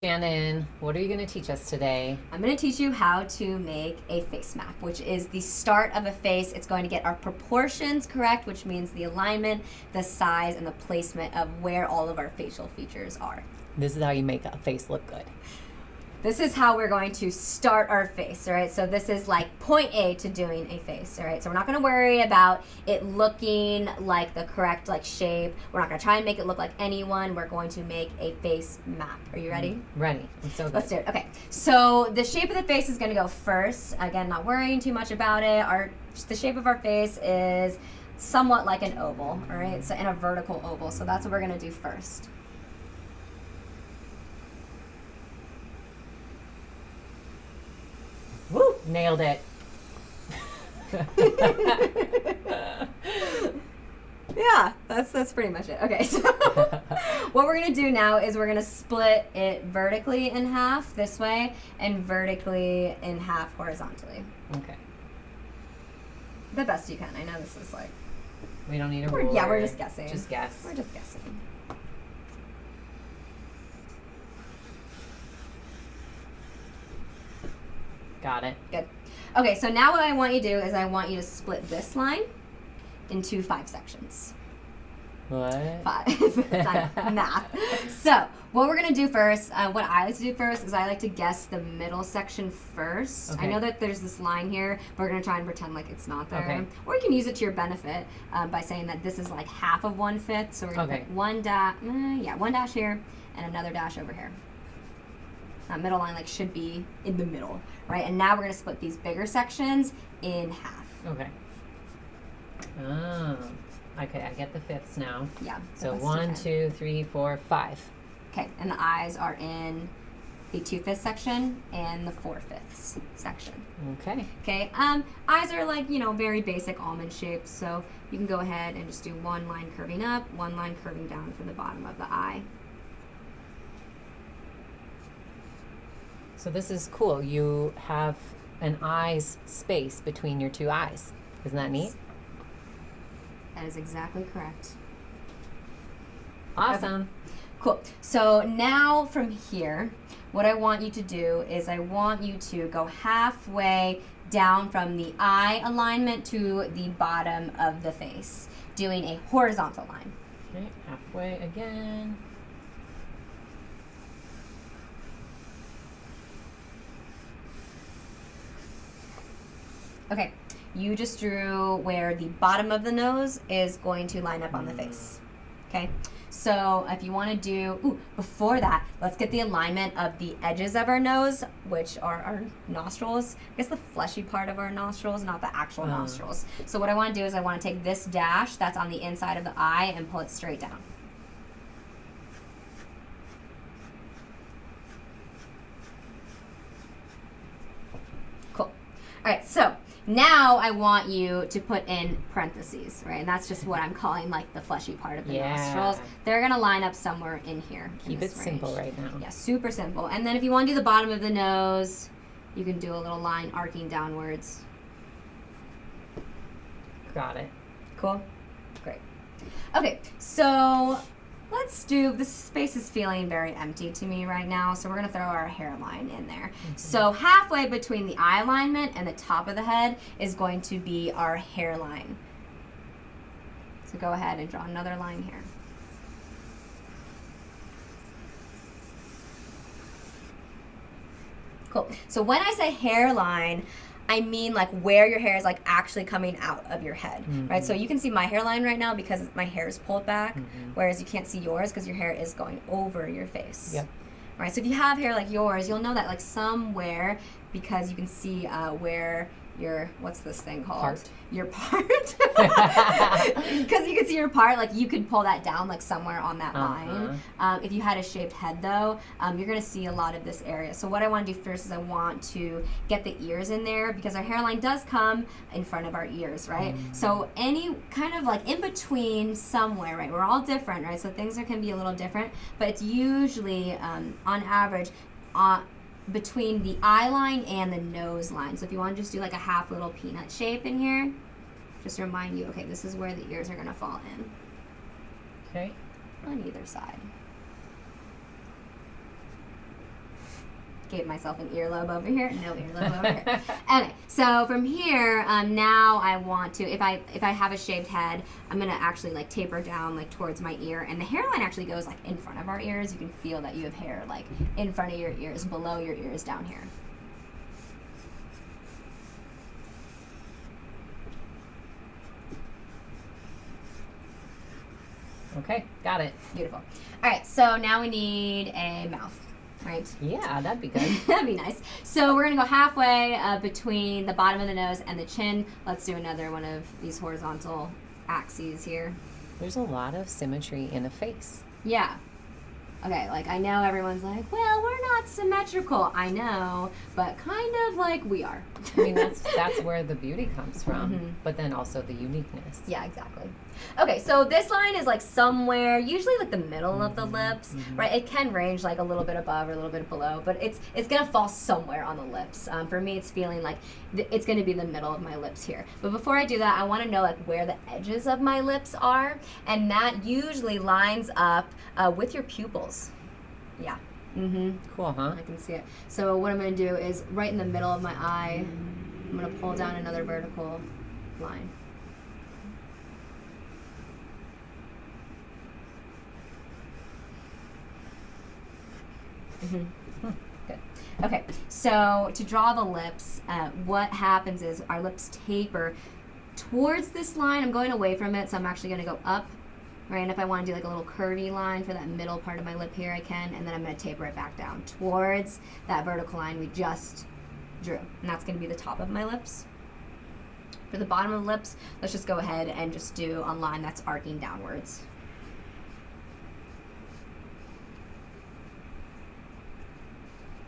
Shannon, what are you going to teach us today? I'm going to teach you how to make a face map, which is the start of a face. It's going to get our proportions correct, which means the alignment, the size, and the placement of where all of our facial features are. This is how you make a face look good. This is how we're going to start our face, all right? So this is like point A to doing a face, all right? So we're not going to worry about it looking like the correct shape. We're not going to try and make it look like anyone. We're going to make a face map. Are you ready? Ready. I'm so good. Let's do it. Okay. So the shape of the face is going to go first. Again, not worrying too much about it. The shape of our face is somewhat like an oval, all right? So in a vertical oval. So that's what we're going to do first. Woo! Nailed it. Yeah, that's pretty much it. Okay, so what we're going to do now is we're going to split it vertically in half this way and vertically in half horizontally. Okay. The best you can. I know this is like... We don't need a ruler. Yeah, we're just guessing. Just guess. We're just guessing. Got it. Good. Okay, so now what I want you to do is I want you to split this line into 5 sections. What? 5. It's not math. So what we're going to do first, what I like to do first is I like to guess the middle section first. Okay. I know that there's this line here, but we're going to try and pretend like it's not there. Okay. Or you can use it to your benefit by saying that this is like half of 1/5. So we're going to put one dash here and another dash over here. That middle line should be in the middle, right? And now we're going to split these bigger sections in half. Okay. Oh. Okay, I get the fifths now. Yeah. So 1, 2, 3, 4, 5. Okay, and the eyes are in the 2/5 section and the 4/5 section. Okay. Okay. Eyes are very basic almond shapes, so you can go ahead and just do one line curving up, one line curving down from the bottom of the eye. So this is cool. You have an eye's space between your two eyes. Isn't that neat? That is exactly correct. Awesome. Okay. Cool. So now from here, what I want you to do is I want you to go halfway down from the eye alignment to the bottom of the face, doing a horizontal line. Okay, halfway again. Okay, you just drew where the bottom of the nose is going to line up on the face. Okay, so if you want to do, before that, let's get the alignment of the edges of our nose, which are our nostrils. I guess the fleshy part of our nostrils, not the actual nostrils. So what I want to do is I want to take this dash that's on the inside of the eye and pull it straight down. Cool. All right, so now I want you to put in parentheses, right? And that's just what I'm calling the fleshy part of the nostrils. They're going to line up somewhere in here. Keep it simple right now. Yeah, super simple. And then if you want to do the bottom of the nose, you can do a little line arcing downwards. Got it. Cool? Great. Okay, so this space is feeling very empty to me right now, so we're going to throw our hairline in there. Mm-hmm. So halfway between the eye alignment and the top of the head is going to be our hairline. So go ahead and draw another line here. Cool. So when I say hairline, I mean where your hair is actually coming out of your head, right? So you can see my hairline right now because my hair is pulled back, whereas you can't see yours because your hair is going over your face. Yep. Right, so if you have hair like yours, you'll know that somewhere, because you can see where your, what's this thing called? Part. Your part. Because you can see your part, you could pull that down somewhere on that line. If you had a shaved head though, you're going to see a lot of this area. So what I want to do first is I want to get the ears in there because our hairline does come in front of our ears, right? So any kind of in between somewhere, right? We're all different, right? So things can be a little different, but it's usually on average between the eye line and the nose line. So if you want to just do a half little peanut shape in here, just to remind you, okay, this is where the ears are going to fall in. Okay. On either side. Gave myself an earlobe over here. No earlobe over here. Okay, so from here, now I want to, if I have a shaved head, I'm gonna actually like taper down like towards my ear, and the hairline actually goes like in front of our ears. You can feel that you have hair like in front of your ears, below your ears, down here. Okay, got it. Beautiful. All right, so now we need a mouth. Right? Yeah, that'd be good. That'd be nice. So we're gonna go halfway between the bottom of the nose and the chin. Let's do another one of these horizontal axes here. There's a lot of symmetry in a face. Yeah. Okay, like I know everyone's like, well, we're not symmetrical. I know, but kind of like we are. I mean, that's where the beauty comes from, Mhm. but then also the uniqueness. Yeah, exactly. Okay, so this line is like somewhere, usually like the middle of the lips, right? It can range like a little bit above or a little bit below, but it's gonna fall somewhere on the lips. For me, it's feeling like it's gonna be the middle of my lips here. But before I do that, I want to know like where the edges of my lips are, and that usually lines up with your pupils. Yeah. Mm-hmm. Cool, huh? I can see it. So what I'm gonna do is right in the middle of my eye, I'm gonna pull down another vertical line. Good. Okay, so to draw the lips, what happens is our lips taper towards this line. I'm going away from it, so I'm actually going to go up, right? And if I want to do like a little curvy line for that middle part of my lip here, I can. And then I'm going to taper it back down towards that vertical line we just drew. And that's going to be the top of my lips. For the bottom of the lips, let's just go ahead and just do a line that's arcing downwards.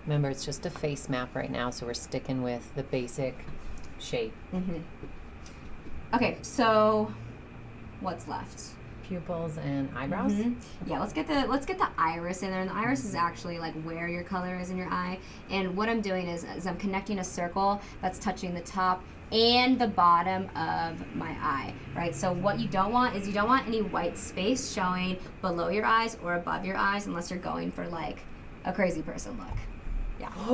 Remember, it's just a face map right now, so we're sticking with the basic shape. Mm-hmm. Okay, so what's left? Pupils and eyebrows. Mm-hmm. Yeah, let's get the iris in there. And the iris is actually like where your color is in your eye. And what I'm doing is I'm connecting a circle that's touching the top and the bottom of my eye, right? So what you don't want is you don't want any white space showing below your eyes or above your eyes unless you're going for like a crazy person look. Yeah, I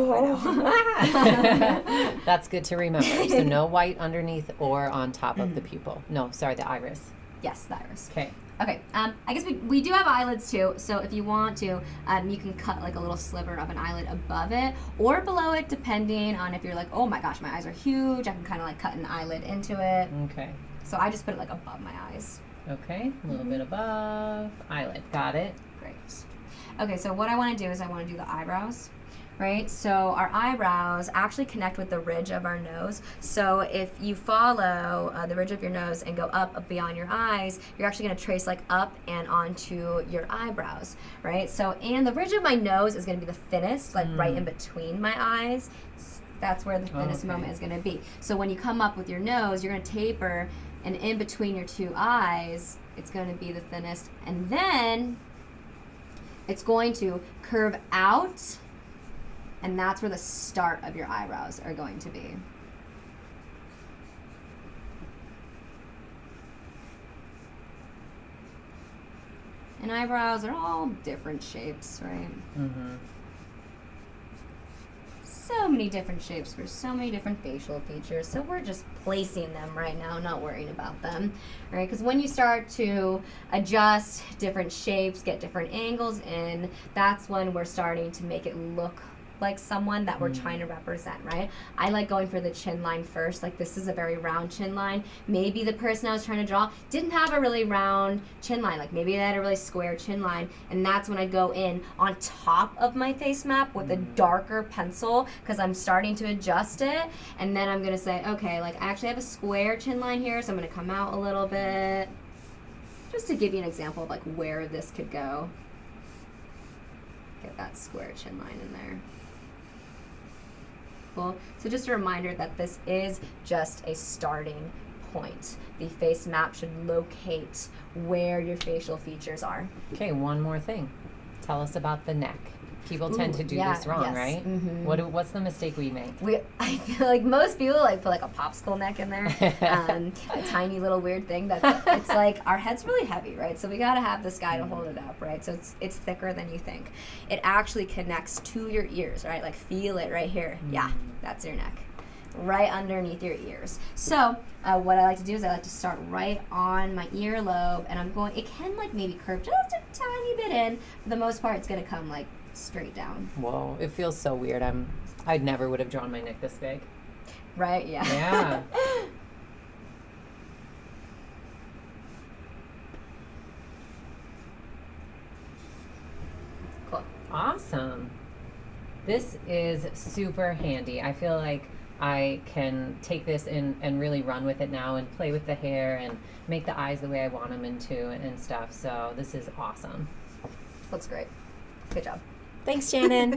know. That's good to remember. So no white underneath or on top of the pupil. No, sorry, the iris. Yes, the iris. Okay. Okay, I guess we do have eyelids too, so if you want to, you can cut like a little sliver of an eyelid above it or below it, depending on if you're like, oh my gosh, my eyes are huge, I can kind of like cut an eyelid into it. Okay. So I just put it like above my eyes. Okay, a little bit above eyelid. Got it. Great. Okay, so what I want to do is I want to do the eyebrows. Right, so our eyebrows actually connect with the ridge of our nose. So if you follow the ridge of your nose and go up beyond your eyes, you're actually going to trace like up and onto your eyebrows, right? So, and the ridge of my nose is going to be the thinnest, like right in between my eyes. That's where the thinnest moment is going to be. So when you come up with your nose, you're going to taper, and in between your two eyes, it's going to be the thinnest, and then it's going to curve out. And that's where the start of your eyebrows are going to be. And eyebrows are all different shapes, right? Mm-hmm. So many different shapes for so many different facial features. So we're just placing them right now, not worrying about them, right? Because when you start to adjust different shapes, get different angles in, that's when we're starting to make it look like someone that we're trying to represent, right? I like going for the chin line first. Like this is a very round chin line. Maybe the person I was trying to draw didn't have a really round chin line. Like maybe they had a really square chin line, and that's when I go in on top of my face map with a darker pencil because I'm starting to adjust it. And then I'm gonna say, okay, like I actually have a square chin line here, so I'm gonna come out a little bit just to give you an example of like where this could go. Get that square chin line in there. Cool. So just a reminder that this is just a starting point. The face map should locate where your facial features are. Okay, one more thing. Tell us about the neck. People tend to do yeah, this wrong, yes. right? Mhm. What's the mistake we make? I feel like most people like put like a popsicle neck in there, a tiny little weird thing that it's like our head's really heavy, right? So we gotta have this guy to hold it up, right? So it's thicker than you think. It actually connects to your ears, right? Like feel it right here. Yeah, that's your neck, right underneath your ears. So what I like to do is I like to start right on my earlobe, and I'm going. It can like maybe curve just a tiny bit in. For the most part, it's gonna come like straight down. Whoa, it feels so weird. I never would have drawn my neck this big. Right? Yeah. Yeah. Cool. Awesome. This is super handy. I feel like I can take this and really run with it now and play with the hair and make the eyes the way I want them into and stuff. So this is awesome. Looks great. Good job. Thanks, Shannon.